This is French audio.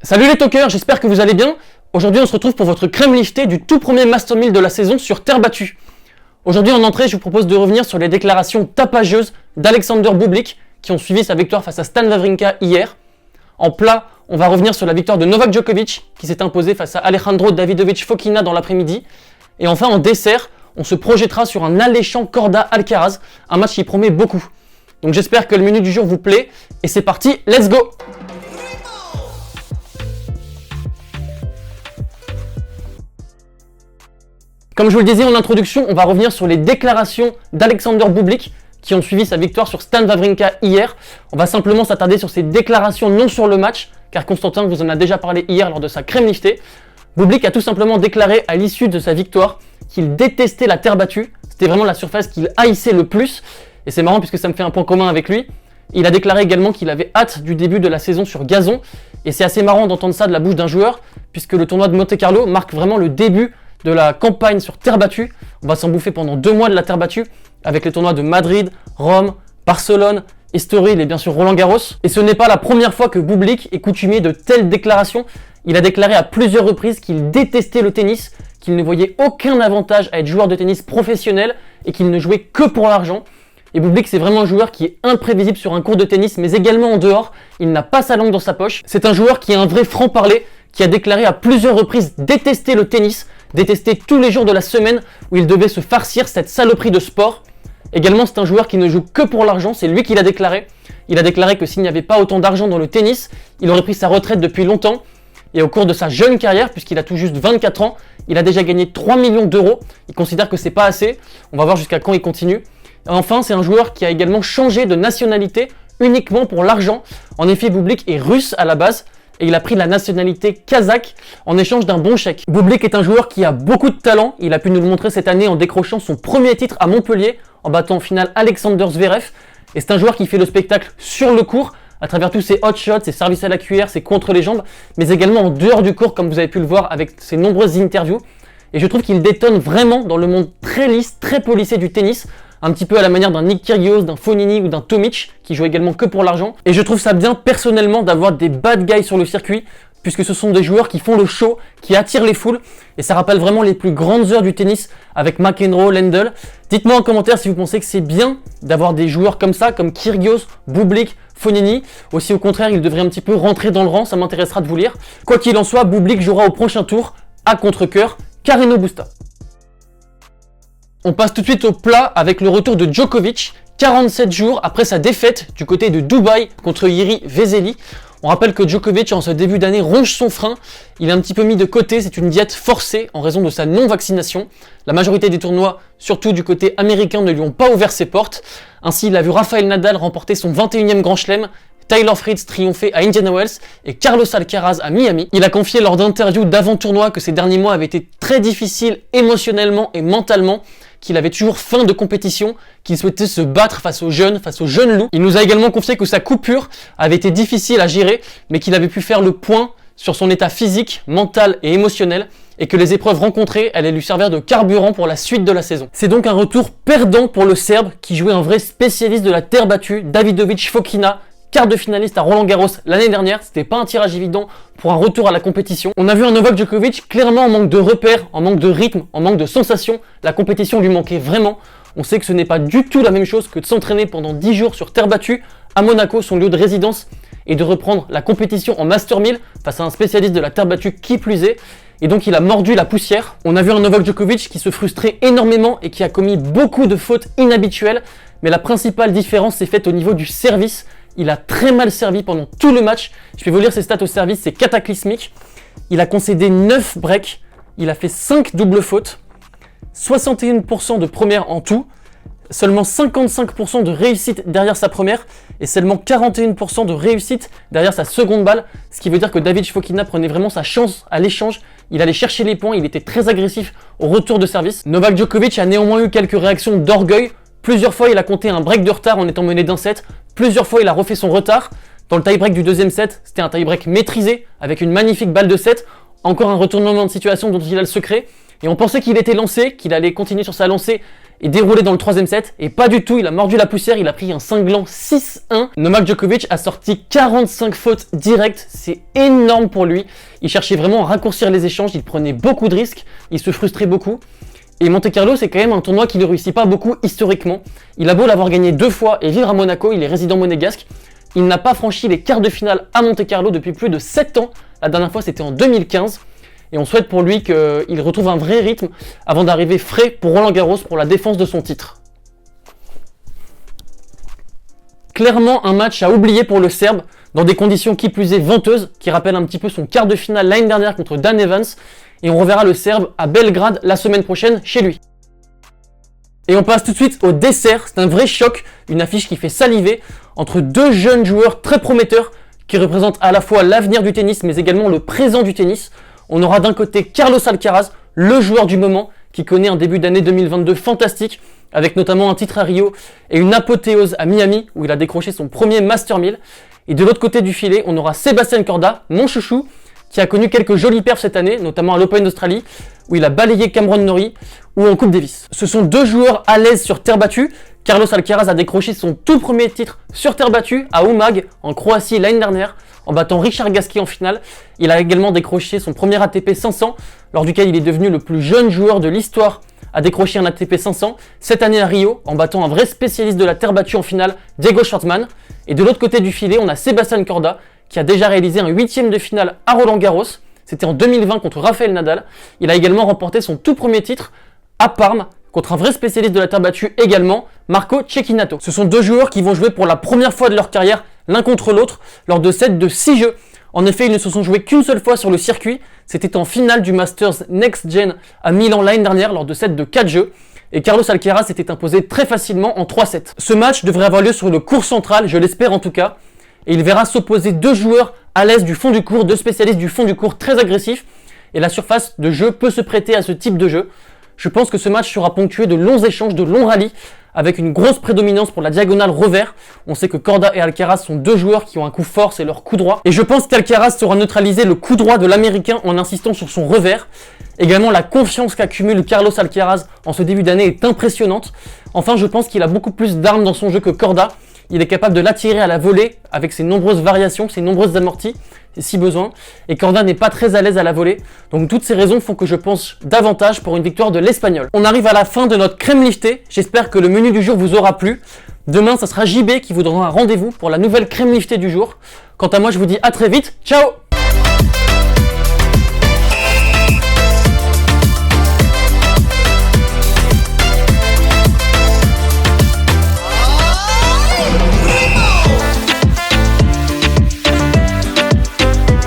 Salut les talkers, j'espère que vous allez bien. Aujourd'hui on se retrouve pour votre crème liftée du tout premier Master 1000 de la saison sur terre battue. Aujourd'hui en entrée je vous propose de revenir sur les déclarations tapageuses d'Alexander Bublik qui ont suivi sa victoire face à Stan Wawrinka hier. En plat, on va revenir sur la victoire de Novak Djokovic qui s'est imposé face à Alejandro Davidovich Fokina dans l'après-midi. Et enfin en dessert, on se projettera sur un alléchant Korda Alcaraz, un match qui promet beaucoup. Donc j'espère que le menu du jour vous plaît et c'est parti, let's go! Comme je vous le disais en introduction, on va revenir sur les déclarations d'Alexander Bublik qui ont suivi sa victoire sur Stan Wawrinka hier. On va simplement s'attarder sur ces déclarations, non sur le match, car Constantin vous en a déjà parlé hier lors de sa crème liftée. Bublik a tout simplement déclaré à l'issue de sa victoire qu'il détestait la terre battue. C'était vraiment la surface qu'il haïssait le plus. Et c'est marrant puisque ça me fait un point commun avec lui. Il a déclaré également qu'il avait hâte du début de la saison sur gazon. Et c'est assez marrant d'entendre ça de la bouche d'un joueur, puisque le tournoi de Monte-Carlo marque vraiment le début de la campagne sur terre battue. On va s'en bouffer pendant 2 mois de la terre battue avec les tournois de Madrid, Rome, Barcelone, Estoril et bien sûr Roland Garros. Et ce n'est pas la première fois que Bublik est coutumier de telles déclarations. Il a déclaré à plusieurs reprises qu'il détestait le tennis, qu'il ne voyait aucun avantage à être joueur de tennis professionnel et qu'il ne jouait que pour l'argent. Et Bublik, c'est vraiment un joueur qui est imprévisible sur un court de tennis, mais également en dehors. Il n'a pas sa langue dans sa poche. C'est un joueur qui est un vrai franc-parler, qui a déclaré à plusieurs reprises détester le tennis, détester tous les jours de la semaine où il devait se farcir cette saloperie de sport. Également, c'est un joueur qui ne joue que pour l'argent, c'est lui qui l'a déclaré. Il a déclaré que s'il n'y avait pas autant d'argent dans le tennis, il aurait pris sa retraite depuis longtemps. Et au cours de sa jeune carrière, puisqu'il a tout juste 24 ans, il a déjà gagné 3 millions d'euros. Il considère que c'est pas assez. On va voir jusqu'à quand il continue. Et enfin, c'est un joueur qui a également changé de nationalité uniquement pour l'argent. En effet, Bublik est russe à la base et il a pris la nationalité kazakh en échange d'un bon chèque. Bublik est un joueur qui a beaucoup de talent. Il a pu nous le montrer cette année en décrochant son premier titre à Montpellier en battant en finale Alexander Zverev. Et c'est un joueur qui fait le spectacle sur le court à travers tous ses hot shots, ses services à la cuillère, ses contre les jambes, mais également en dehors du court comme vous avez pu le voir avec ses nombreuses interviews. Et je trouve qu'il détonne vraiment dans le monde très lisse, très policé du tennis, un petit peu à la manière d'un Nick Kyrgios, d'un Fognini ou d'un Tomic, qui joue également que pour l'argent. Et je trouve ça bien personnellement d'avoir des bad guys sur le circuit, puisque ce sont des joueurs qui font le show, qui attirent les foules, et ça rappelle vraiment les plus grandes heures du tennis avec McEnroe, Lendl. Dites-moi en commentaire si vous pensez que c'est bien d'avoir des joueurs comme ça, comme Kyrgios, Bublik, Fognini, ou si au contraire il devrait un petit peu rentrer dans le rang, ça m'intéressera de vous lire. Quoi qu'il en soit, Bublik jouera au prochain tour, à contre-cœur, Carreno Busta. On passe tout de suite au plat avec le retour de Djokovic, 47 jours après sa défaite du côté de Dubaï contre Jiri Veseli. On rappelle que Djokovic en ce début d'année ronge son frein, il est un petit peu mis de côté, c'est une diète forcée en raison de sa non-vaccination. La majorité des tournois, surtout du côté américain, ne lui ont pas ouvert ses portes. Ainsi, il a vu Rafael Nadal remporter son 21e Grand Chelem, Tyler Fritz triompher à Indian Wells et Carlos Alcaraz à Miami. Il a confié lors d'interviews d'avant-tournoi que ces derniers mois avaient été très difficiles émotionnellement et mentalement, qu'il avait toujours faim de compétition, qu'il souhaitait se battre face aux jeunes loups. Il nous a également confié que sa coupure avait été difficile à gérer, mais qu'il avait pu faire le point sur son état physique, mental et émotionnel, et que les épreuves rencontrées allaient lui servir de carburant pour la suite de la saison. C'est donc un retour perdant pour le Serbe, qui jouait un vrai spécialiste de la terre battue, Davidovich Fokina, quart de finaliste à Roland Garros l'année dernière. C'était pas un tirage évident pour un retour à la compétition. On a vu un Novak Djokovic clairement en manque de repères, en manque de rythme, en manque de sensations. La compétition lui manquait vraiment. On sait que ce n'est pas du tout la même chose que de s'entraîner pendant 10 jours sur terre battue à Monaco, son lieu de résidence, et de reprendre la compétition en Master 1000 face à un spécialiste de la terre battue qui plus est. Et donc il a mordu la poussière. On a vu un Novak Djokovic qui se frustrait énormément et qui a commis beaucoup de fautes inhabituelles. Mais la principale différence s'est faite au niveau du service. Il a très mal servi pendant tout le match. Je vais vous lire ses stats au service, c'est cataclysmique. Il a concédé 9 breaks, il a fait 5 doubles fautes, 61% de première en tout, seulement 55% de réussite derrière sa première et seulement 41% de réussite derrière sa seconde balle, ce qui veut dire que David Fokina prenait vraiment sa chance à l'échange. Il allait chercher les points, il était très agressif au retour de service. Novak Djokovic a néanmoins eu quelques réactions d'orgueil. Plusieurs fois, il a compté un break de retard en étant mené d'un set. Plusieurs fois, il a refait son retard. Dans le tie-break du deuxième set, c'était un tie-break maîtrisé avec une magnifique balle de set. Encore un retournement de situation dont il a le secret. Et on pensait qu'il était lancé, qu'il allait continuer sur sa lancée et dérouler dans le 3ème set. Et pas du tout, il a mordu la poussière, il a pris un cinglant 6-1. Novak Djokovic a sorti 45 fautes directes, c'est énorme pour lui. Il cherchait vraiment à raccourcir les échanges, il prenait beaucoup de risques, il se frustrait beaucoup. Et Monte Carlo, c'est quand même un tournoi qui ne réussit pas beaucoup historiquement. Il a beau l'avoir gagné 2 fois et vivre à Monaco, il est résident monégasque. Il n'a pas franchi les quarts de finale à Monte Carlo depuis plus de 7 ans. La dernière fois, c'était en 2015. Et on souhaite pour lui qu'il retrouve un vrai rythme avant d'arriver frais pour Roland-Garros pour la défense de son titre. Clairement un match à oublier pour le Serbe, dans des conditions qui plus est venteuses, qui rappellent un petit peu son quart de finale l'année dernière contre Dan Evans. Et on reverra le Serbe à Belgrade la semaine prochaine chez lui. Et on passe tout de suite au dessert, c'est un vrai choc, une affiche qui fait saliver entre 2 jeunes joueurs très prometteurs qui représentent à la fois l'avenir du tennis mais également le présent du tennis. On aura d'un côté Carlos Alcaraz, le joueur du moment, qui connaît un début d'année 2022 fantastique, avec notamment un titre à Rio et une apothéose à Miami, où il a décroché son premier Master 1000. Et de l'autre côté du filet, on aura Sébastien Corda, mon chouchou, qui a connu quelques jolies perfs cette année, notamment à l'Open d'Australie, où il a balayé Cameron Norrie, ou en Coupe Davis. Ce sont 2 joueurs à l'aise sur terre battue. Carlos Alcaraz a décroché son tout premier titre sur terre battue à Umag, en Croatie l'année dernière, en battant Richard Gasquet en finale. Il a également décroché son premier ATP 500, lors duquel il est devenu le plus jeune joueur de l'histoire à décrocher un ATP 500, cette année à Rio, en battant un vrai spécialiste de la terre battue en finale, Diego Schwartzmann. Et de l'autre côté du filet, on a Sébastien Corda, qui a déjà réalisé un 8ème de finale à Roland-Garros. C'était en 2020 contre Rafael Nadal. Il a également remporté son tout premier titre à Parme, contre un vrai spécialiste de la terre battue également, Marco Cecchinato. Ce sont 2 joueurs qui vont jouer pour la première fois de leur carrière l'un contre l'autre lors de sets de 6 jeux. En effet, ils ne se sont joués qu'une seule fois sur le circuit. C'était en finale du Masters Next Gen à Milan l'année dernière lors de sets de 4 jeux. Et Carlos Alcaraz s'était imposé très facilement en 3 sets. Ce match devrait avoir lieu sur le court central, je l'espère en tout cas. Et il verra s'opposer 2 joueurs à l'aise du fond du court, 2 spécialistes du fond du court très agressifs. Et la surface de jeu peut se prêter à ce type de jeu. Je pense que ce match sera ponctué de longs échanges, de longs rallyes, avec une grosse prédominance pour la diagonale revers. On sait que Corda et Alcaraz sont 2 joueurs qui ont un coup fort, c'est leur coup droit. Et je pense qu'Alcaraz saura neutraliser le coup droit de l'Américain en insistant sur son revers. Également, la confiance qu'accumule Carlos Alcaraz en ce début d'année est impressionnante. Enfin, je pense qu'il a beaucoup plus d'armes dans son jeu que Corda. Il est capable de l'attirer à la volée avec ses nombreuses variations, ses nombreuses amorties, si besoin. Et Corda n'est pas très à l'aise à la volée. Donc toutes ces raisons font que je pense davantage pour une victoire de l'Espagnol. On arrive à la fin de notre crème liftée. J'espère que le menu du jour vous aura plu. Demain, ça sera JB qui vous donnera un rendez-vous pour la nouvelle crème liftée du jour. Quant à moi, je vous dis à très vite. Ciao!